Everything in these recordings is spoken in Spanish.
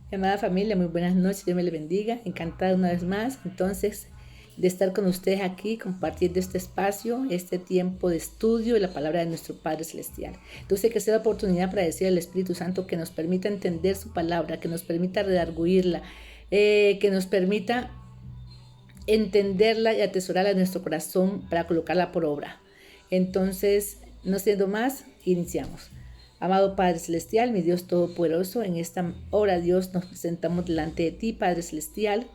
Amada familia, muy buenas noches, Dios me les bendiga. Encantada una vez más, entonces, de estar con ustedes aquí, compartiendo este espacio, este tiempo de estudio de la palabra de nuestro Padre Celestial. Entonces, que sea la oportunidad para decir al Espíritu Santo que nos permita entender su palabra, que nos permita redarguirla, que nos permita entenderla y atesorarla en nuestro corazón para colocarla por obra. Entonces, no siendo más, iniciamos. Amado Padre Celestial, mi Dios Todopoderoso, en esta hora, Dios, nos presentamos delante de ti, Padre Celestial,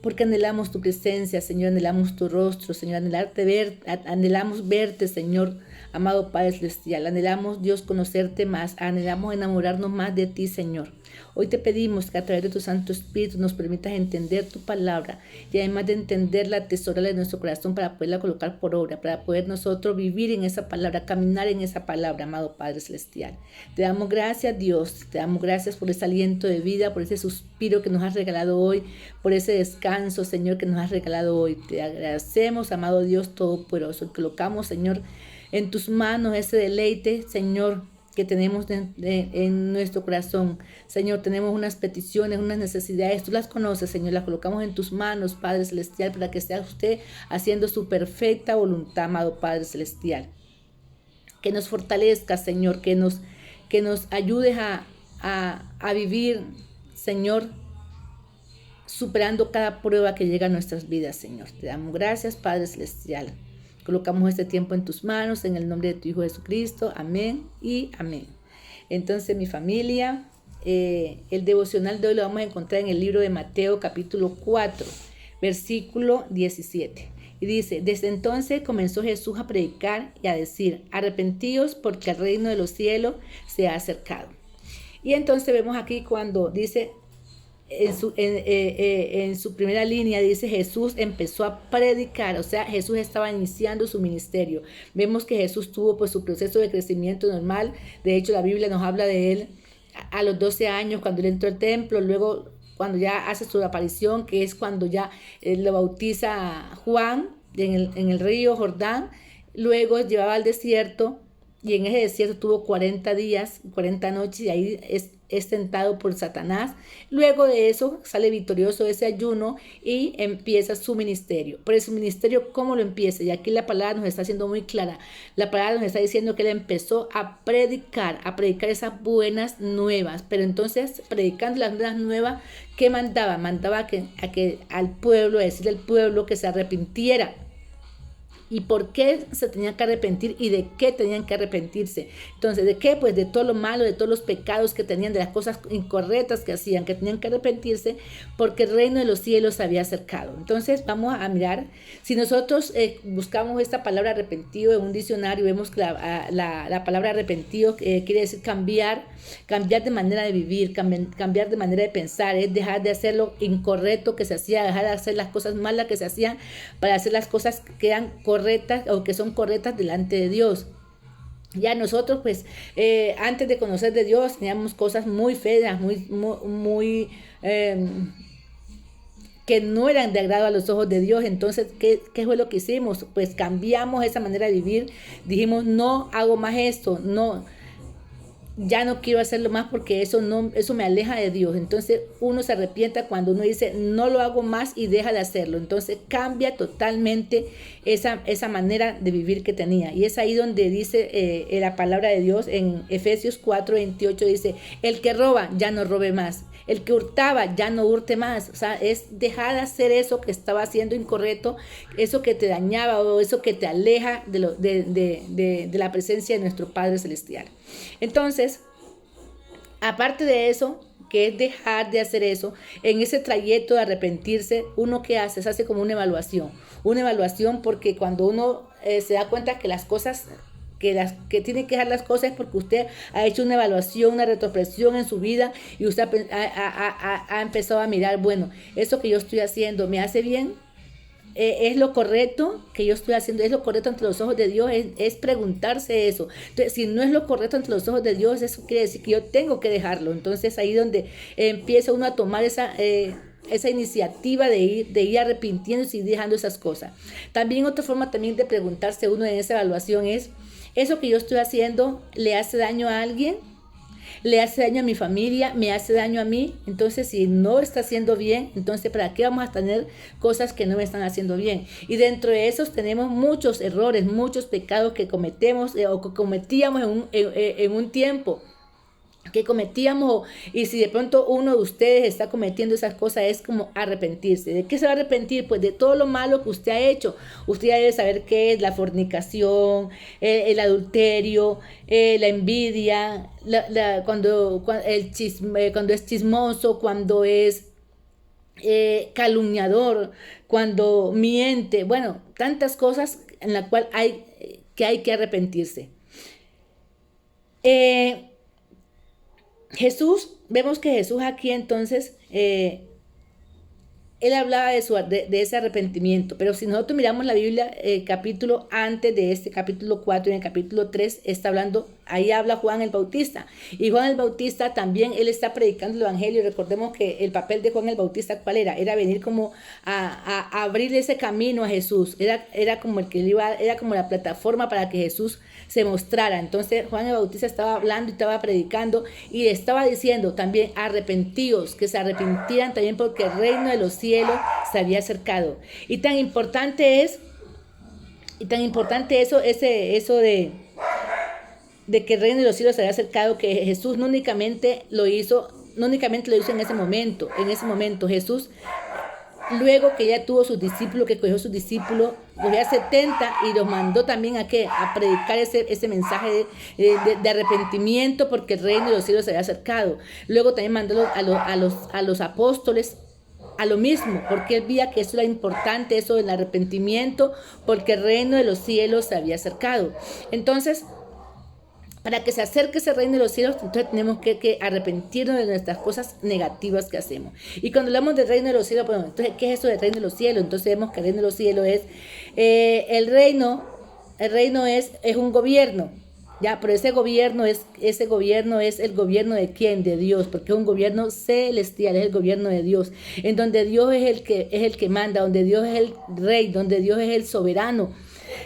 porque anhelamos tu presencia, Señor, anhelamos tu rostro, Señor, anhelamos verte, Señor, amado Padre Celestial, anhelamos, Dios, conocerte más, anhelamos enamorarnos más de ti, Señor. Hoy te pedimos que a través de tu Santo Espíritu nos permitas entender tu palabra y además de entenderla, atesorarla en nuestro corazón para poderla colocar por obra, para poder nosotros vivir en esa palabra, caminar en esa palabra, amado Padre Celestial. Te damos gracias, Dios, te damos gracias por ese aliento de vida, por ese suspiro que nos has regalado hoy, por ese descanso, Señor, que nos has regalado hoy. Te agradecemos, amado Dios Todopoderoso. Colocamos, Señor, en tus manos ese deleite, Señor, que tenemos en nuestro corazón. Señor, tenemos unas peticiones, unas necesidades, tú las conoces, Señor, las colocamos en tus manos, Padre Celestial, para que sea usted haciendo su perfecta voluntad, amado Padre Celestial. Que nos fortalezca, Señor, que nos ayudes a vivir, Señor, superando cada prueba que llega a nuestras vidas, Señor. Te damos gracias, Padre Celestial. Colocamos este tiempo en tus manos, en el nombre de tu Hijo Jesucristo. Amén y amén. Entonces, mi familia, el devocional de hoy lo vamos a encontrar en el libro de Mateo, capítulo 4, versículo 17. Y dice, desde entonces comenzó Jesús a predicar y a decir, arrepentíos porque el reino de los cielos se ha acercado. Y entonces vemos aquí cuando dice, en su primera línea dice Jesús empezó a predicar, o sea, Jesús estaba iniciando su ministerio. Vemos que Jesús tuvo pues su proceso de crecimiento normal. De hecho, la Biblia nos habla de él a los 12 años cuando él entró al templo, luego cuando ya hace su aparición, que es cuando ya lo bautiza Juan en el río Jordán. Luego llevaba al desierto y en ese desierto tuvo 40 días, 40 noches, y ahí es tentado por Satanás. Luego de eso sale victorioso de ese ayuno y empieza su ministerio. Pero su ministerio, ¿cómo lo empieza? Y aquí la palabra nos está haciendo muy clara. La palabra nos está diciendo que él empezó a predicar esas buenas nuevas. Pero entonces, predicando las buenas nuevas, ¿qué mandaba? Mandaba al pueblo, a decirle al pueblo que se arrepintiera. ¿Y por qué se tenían que arrepentir y de qué tenían que arrepentirse? Entonces, ¿de qué? Pues de todo lo malo, de todos los pecados que tenían, de las cosas incorrectas que hacían, que tenían que arrepentirse porque el reino de los cielos se había acercado. Entonces, vamos a mirar, si nosotros buscamos esta palabra arrepentido en un diccionario, vemos que la palabra arrepentido quiere decir cambiar de manera de vivir, cambiar de manera de pensar, es dejar de hacer lo incorrecto que se hacía, dejar de hacer las cosas malas que se hacían para hacer las cosas que eran correctas o que son correctas delante de Dios. Ya nosotros pues antes de conocer de Dios teníamos cosas muy feas, muy que no eran de agrado a los ojos de Dios. Entonces, ¿qué fue lo que hicimos? Pues cambiamos esa manera de vivir, dijimos no hago más esto, no, ya no quiero hacerlo más porque eso me aleja de Dios. Entonces uno se arrepienta cuando uno dice no lo hago más y deja de hacerlo. Entonces cambia totalmente esa manera de vivir que tenía. Y es ahí donde dice la palabra de Dios en Efesios 4:28, dice, el que roba ya no robe más. El que hurtaba ya no hurte más. O sea, es dejar de hacer eso que estaba haciendo incorrecto, eso que te dañaba o eso que te aleja de la presencia de nuestro Padre Celestial. Entonces, aparte de eso, que es dejar de hacer eso, en ese trayecto de arrepentirse, uno que hace, se hace como una evaluación porque cuando uno se da cuenta que las cosas que tiene que dejar las cosas es porque usted ha hecho una evaluación, una retrospección en su vida y usted ha empezado a mirar, bueno, eso que yo estoy haciendo, ¿me hace bien? ¿Es lo correcto que yo estoy haciendo? ¿Es lo correcto ante los ojos de Dios? Es preguntarse eso. Entonces, si no es lo correcto ante los ojos de Dios, eso quiere decir que yo tengo que dejarlo. Entonces, ahí donde empieza uno a tomar esa iniciativa de ir arrepintiéndose y dejando esas cosas. También otra forma también de preguntarse uno en esa evaluación es, ¿eso que yo estoy haciendo le hace daño a alguien? le hace daño a mi familia, me hace daño a mí. Entonces, si no está haciendo bien, entonces ¿para qué vamos a tener cosas que no me están haciendo bien? Y dentro de esos tenemos muchos errores, muchos pecados que cometemos o que cometíamos en un tiempo que cometíamos, y si de pronto uno de ustedes está cometiendo esas cosas, es como arrepentirse. ¿De qué se va a arrepentir? Pues de todo lo malo que usted ha hecho. Usted ya debe saber qué es la fornicación, el adulterio, la envidia, cuando es chismoso, cuando es calumniador, cuando miente. Bueno, tantas cosas en las cuales hay que arrepentirse. Vemos que Jesús aquí entonces, él hablaba de ese arrepentimiento, pero si nosotros miramos la Biblia, capítulo antes de este, capítulo 4, en el capítulo 3, está hablando, ahí habla Juan el Bautista, y Juan el Bautista también, él está predicando el Evangelio. Recordemos que el papel de Juan el Bautista, ¿cuál era? Era venir como a abrir ese camino a Jesús, era como el que era como la plataforma para que Jesús se mostrara. Entonces Juan el Bautista estaba hablando y estaba predicando y estaba diciendo también: arrepentíos, que se arrepintieran también porque el reino de los cielos se había acercado. Y tan importante eso de que el reino de los cielos se había acercado, que Jesús no únicamente lo hizo en ese momento. Jesús, luego que ya tuvo sus discípulos, que cogió sus discípulos, cogía 70 y los mandó también a predicar ese mensaje de arrepentimiento, porque el reino de los cielos se había acercado. Luego también mandó a los apóstoles a lo mismo, porque él veía que eso era importante, eso del arrepentimiento, porque el reino de los cielos se había acercado. Entonces, para que se acerque ese reino de los cielos, entonces tenemos que arrepentirnos de nuestras cosas negativas que hacemos. Y cuando hablamos del reino de los cielos, bueno, entonces, ¿qué es eso del reino de los cielos? Entonces vemos que el reino de los cielos es, el reino es un gobierno, ya, pero ese gobierno es el gobierno de ¿quién? De Dios, porque es un gobierno celestial, es el gobierno de Dios, en donde Dios es el que manda, donde Dios es el rey, donde Dios es el soberano,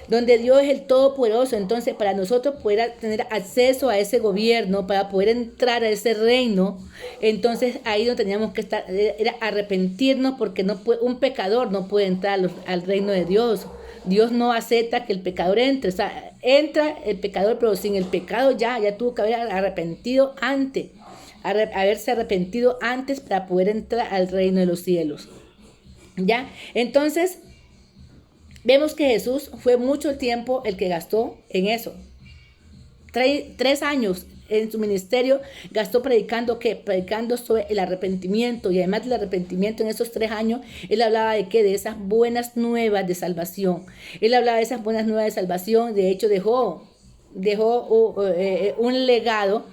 donde Dios es el todopoderoso. Entonces, para nosotros poder tener acceso a ese gobierno, para poder entrar a ese reino, entonces ahí no teníamos que estar, era arrepentirnos, porque un pecador no puede entrar al reino de Dios. Dios no acepta que el pecador entre. O sea, entra el pecador, pero sin el pecado ya tuvo que haberse arrepentido antes para poder entrar al reino de los cielos. ¿Ya? Entonces, vemos que Jesús fue mucho tiempo el que gastó en eso. 3 años en su ministerio gastó predicando sobre el arrepentimiento. Y además del arrepentimiento, en esos 3 años, él hablaba de ¿qué? De esas buenas nuevas de salvación. Él hablaba de esas buenas nuevas de salvación. De hecho, dejó un legado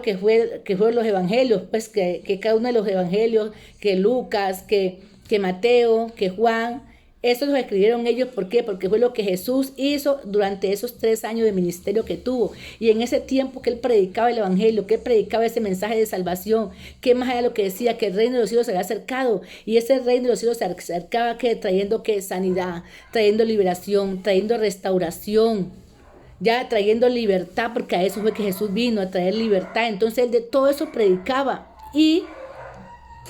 que fue los evangelios, pues que cada uno de los evangelios, que Lucas, que Mateo, que Juan, eso lo escribieron ellos. ¿Por qué? Porque fue lo que Jesús hizo durante esos 3 años de ministerio que tuvo. Y en ese tiempo que él predicaba el evangelio, que él predicaba ese mensaje de salvación, que más allá de lo que decía, que el reino de los cielos se había acercado. Y ese reino de los cielos se acercaba trayendo sanidad, trayendo liberación, trayendo restauración, ya trayendo libertad, porque a eso fue que Jesús vino, a traer libertad. Entonces él de todo eso predicaba. Y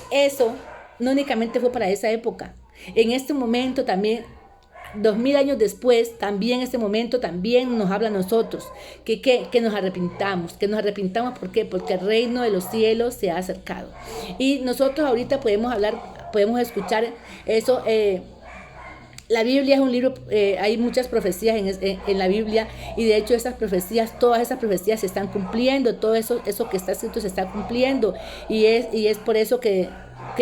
eso no únicamente fue para esa época. En este momento también, 2000 años después, también este momento también nos habla a nosotros que nos arrepintamos. ¿Por qué? Porque el reino de los cielos se ha acercado. Y nosotros ahorita podemos escuchar eso. La Biblia es un libro, hay muchas profecías en la Biblia, y de hecho todas esas profecías se están cumpliendo, todo eso que está escrito se está cumpliendo, y es por eso que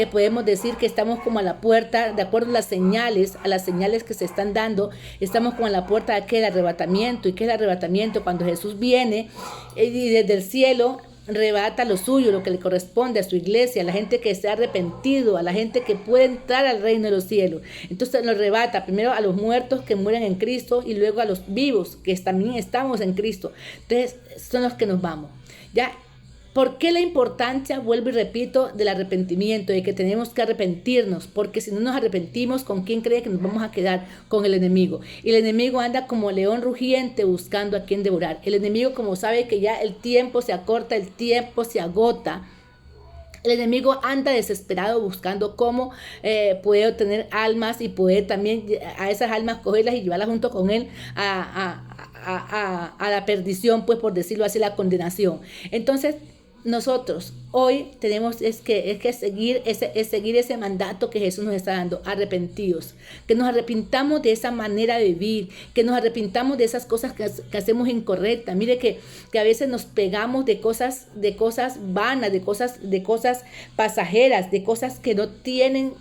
podemos decir que estamos como a la puerta, de acuerdo a las señales que se están dando, estamos como a la puerta de aquel arrebatamiento. ¿Y qué es el arrebatamiento? Cuando Jesús viene y desde el cielo arrebata lo suyo, lo que le corresponde a su iglesia, a la gente que se ha arrepentido, a la gente que puede entrar al reino de los cielos. Entonces lo arrebata primero a los muertos que mueren en Cristo, y luego a los vivos que también estamos en Cristo. Entonces son los que nos vamos. Ya. ¿Por qué la importancia, vuelvo y repito, del arrepentimiento, de que tenemos que arrepentirnos? Porque si no nos arrepentimos, ¿con quién cree que nos vamos a quedar? Con el enemigo. Y el enemigo anda como león rugiente buscando a quien devorar. El enemigo, como sabe que ya el tiempo se acorta, el tiempo se agota, el enemigo anda desesperado buscando cómo puede obtener almas y poder también a esas almas cogerlas y llevarlas junto con él a la perdición, pues por decirlo así, la condenación. Entonces, nosotros hoy tenemos que seguir ese mandato que Jesús nos está dando, arrepentidos, que nos arrepintamos de esa manera de vivir, que nos arrepintamos de esas cosas que hacemos incorrectas. Mire que a veces nos pegamos de cosas vanas, de cosas pasajeras, de cosas que no tienen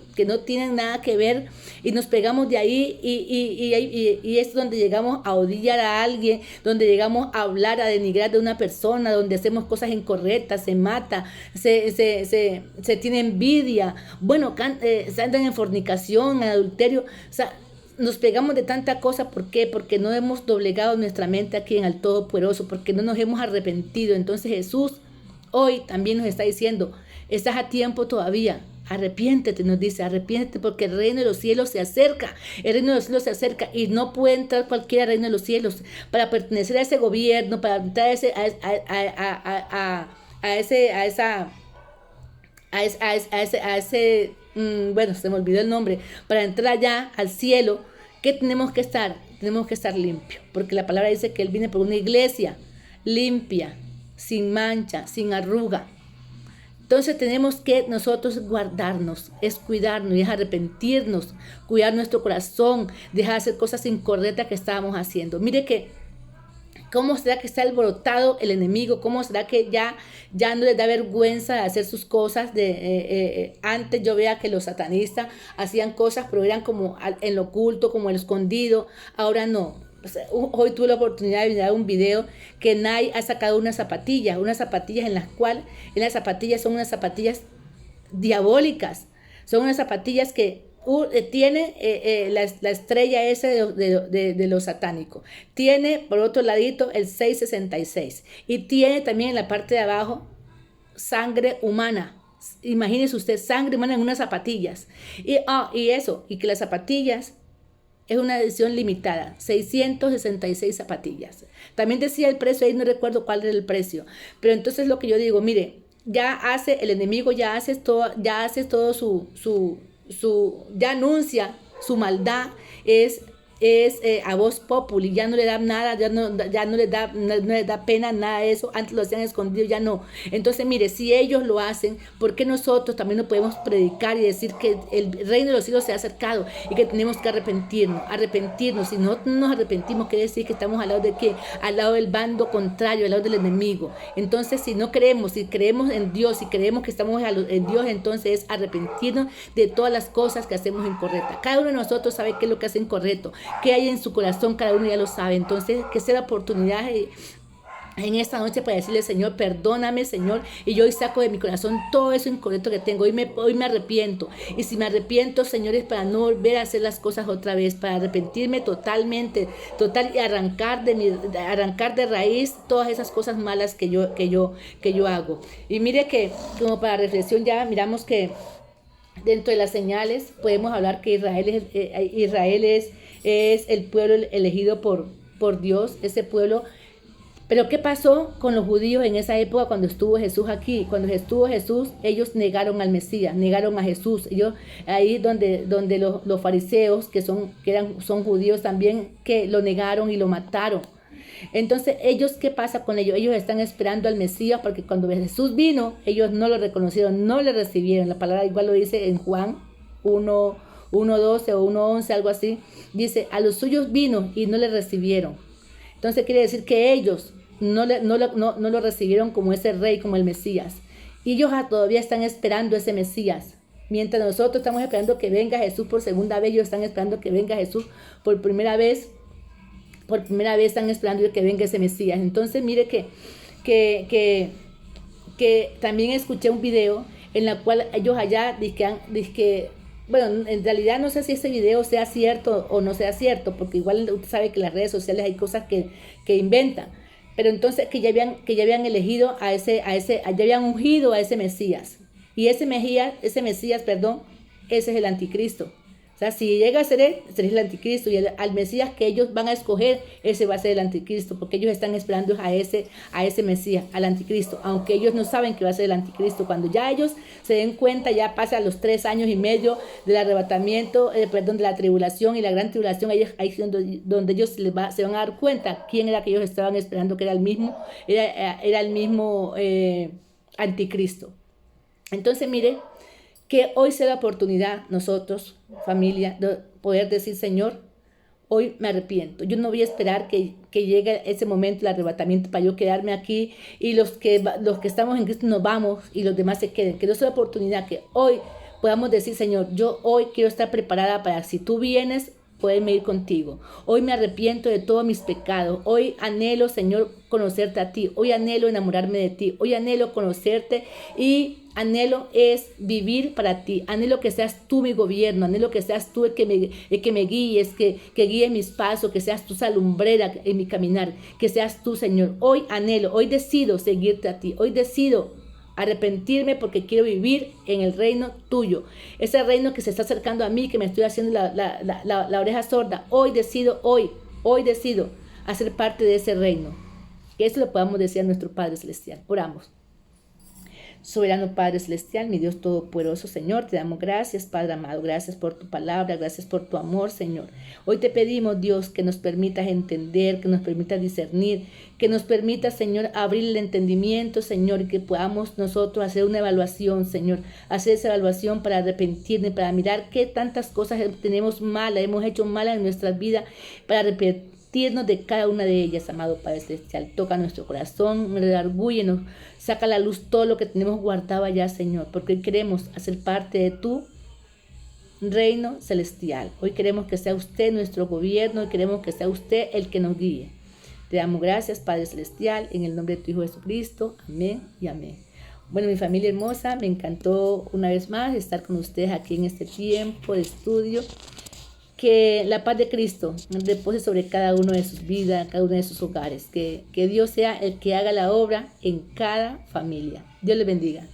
nada que ver, y nos pegamos de ahí y es donde llegamos a odiar a alguien, donde llegamos a hablar, a denigrar de una persona, donde hacemos cosas incorrectas, se mata, se tiene envidia, bueno, se andan en fornicación, en adulterio, o sea, nos pegamos de tanta cosa. ¿Por qué? Porque no hemos doblegado nuestra mente aquí en el Todopoderoso, porque no nos hemos arrepentido. Entonces Jesús hoy también nos está diciendo, estás a tiempo todavía. Arrepiéntete, nos dice, arrepiéntete porque el reino de los cielos se acerca. El reino de los cielos se acerca y no puede entrar cualquiera al reino de los cielos. Para pertenecer a ese gobierno, para entrar a ese, bueno, se me olvidó el nombre, para entrar allá al cielo, ¿qué tenemos que estar? Tenemos que estar limpios, porque la palabra dice que Él viene por una iglesia limpia, sin mancha, sin arruga. Entonces tenemos que nosotros guardarnos, es cuidarnos, es arrepentirnos, cuidar nuestro corazón, dejar de hacer cosas incorrectas que estábamos haciendo. Mire que, ¿cómo será que está alborotado el enemigo? ¿Cómo será que ya no les da vergüenza de hacer sus cosas? Antes yo veía que los satanistas hacían cosas, pero eran como en lo oculto, como en lo escondido. Ahora no. Hoy tuve la oportunidad de mirar un video que Nike ha sacado unas zapatillas en las cuales las zapatillas son unas zapatillas diabólicas, son unas zapatillas que tiene la estrella esa de lo satánico, tiene por otro ladito el 666 y tiene también en la parte de abajo sangre humana. Imagínese usted, sangre humana en unas zapatillas y que las zapatillas es una edición limitada, 666 zapatillas. También decía el precio, ahí no recuerdo cuál era el precio. Pero entonces lo que yo digo, mire, el enemigo ya hace todo ya anuncia su maldad, es a voz populi, ya no le da nada, ya no le da pena nada de eso. Antes lo hacían escondido, ya no. Entonces mire, si ellos lo hacen, ¿por qué nosotros también no podemos predicar y decir que el reino de los cielos se ha acercado y que tenemos que arrepentirnos? Si no nos arrepentimos, quiere decir que estamos al lado de qué, al lado del bando contrario, al lado del enemigo. Entonces si no creemos, si creemos en Dios, si creemos que estamos en Dios, entonces es arrepentirnos de todas las cosas que hacemos incorrectas. Cada uno de nosotros sabe qué es lo que hace incorrecto, qué hay en su corazón, cada uno ya lo sabe. Entonces, que sea la oportunidad en esta noche para decirle, Señor, perdóname, Señor, y yo hoy saco de mi corazón todo eso incorrecto que tengo. Hoy me arrepiento, y si me arrepiento, Señor, es para no volver a hacer las cosas otra vez, para arrepentirme totalmente, y arrancar de raíz todas esas cosas malas que yo hago. Y mire que, como para reflexión, ya miramos que dentro de las señales podemos hablar que Israel es el pueblo elegido por Dios, ese pueblo. Pero ¿qué pasó con los judíos en esa época cuando estuvo Jesús aquí? Cuando estuvo Jesús, ellos negaron al Mesías, negaron a Jesús. Ellos, ahí donde los fariseos, que son judíos también, que lo negaron y lo mataron. Entonces, ¿qué pasa con ellos? Ellos están esperando al Mesías, porque cuando Jesús vino, ellos no lo reconocieron, no le recibieron. La palabra igual lo dice en Juan 1:12 o 1:11, algo así. Dice, a los suyos vino y no le recibieron. Entonces quiere decir que ellos no lo recibieron como ese rey, como el Mesías. Y ellos todavía están esperando ese Mesías. Mientras nosotros estamos esperando que venga Jesús por segunda vez, ellos están esperando que venga Jesús por primera vez. Por primera vez están esperando que venga ese Mesías. Entonces mire que también escuché un video en la cual ellos allá dizque, bueno, en realidad no sé si ese video sea cierto o no sea cierto, porque igual usted sabe que en las redes sociales hay cosas que inventan. pero entonces que ya habían elegido ya habían ungido a ese Mesías. Y ese Mesías, perdón, ese es el anticristo. O sea, si llega a ser él, será el anticristo. Y al Mesías que ellos van a escoger, ese va a ser el anticristo, porque ellos están esperando a ese Mesías, al anticristo, aunque ellos no saben que va a ser el anticristo. Cuando ya ellos se den cuenta, ya pasa los 3 años y medio del arrebatamiento, de la tribulación y la gran tribulación, ahí es donde ellos se van a dar cuenta quién era que ellos estaban esperando, que era el mismo anticristo. Entonces, mire, que hoy sea la oportunidad nosotros, familia, de poder decir, Señor, hoy me arrepiento. Yo no voy a esperar que llegue ese momento, el arrebatamiento, para yo quedarme aquí y los que estamos en Cristo nos vamos y los demás se queden. Que no sea la oportunidad que hoy podamos decir, Señor, yo hoy quiero estar preparada para si tú vienes, poderme ir contigo. Hoy me arrepiento de todos mis pecados. Hoy anhelo, Señor, conocerte a ti. Hoy anhelo enamorarme de ti. Hoy anhelo conocerte y anhelo es vivir para ti. Anhelo que seas tú mi gobierno. Anhelo que seas tú el que me guíes, que guíe mis pasos, que seas tú esa lumbrera en mi caminar. Que seas tú, Señor. Hoy anhelo, hoy decido seguirte a ti. Hoy decido arrepentirme porque quiero vivir en el reino tuyo. Ese reino que se está acercando a mí, que me estoy haciendo la oreja sorda. Hoy decido hacer parte de ese reino. Que eso lo podamos decir a nuestro Padre Celestial. Oramos. Soberano Padre Celestial, mi Dios Todopoderoso, Señor, te damos gracias, Padre amado, gracias por tu palabra, gracias por tu amor, Señor. Hoy te pedimos, Dios, que nos permitas entender, que nos permitas discernir, que nos permitas, Señor, abrir el entendimiento, Señor, y que podamos nosotros hacer una evaluación, Señor, hacer esa evaluación para arrepentirnos, para mirar qué tantas cosas tenemos malas, hemos hecho malas en nuestras vidas, para arrepentirnos de cada una de ellas, amado Padre Celestial. Toca nuestro corazón, redargúyenos, saca a la luz todo lo que tenemos guardado allá, Señor, porque hoy queremos hacer parte de tu reino celestial. Hoy queremos que sea usted nuestro gobierno, hoy queremos que sea usted el que nos guíe. Te damos gracias, Padre Celestial, en el nombre de tu Hijo Jesucristo. Amén y amén. Bueno, mi familia hermosa, me encantó una vez más estar con ustedes aquí en este tiempo de estudio. Que la paz de Cristo repose sobre cada uno de sus vidas, cada uno de sus hogares. Que Dios sea el que haga la obra en cada familia. Dios les bendiga.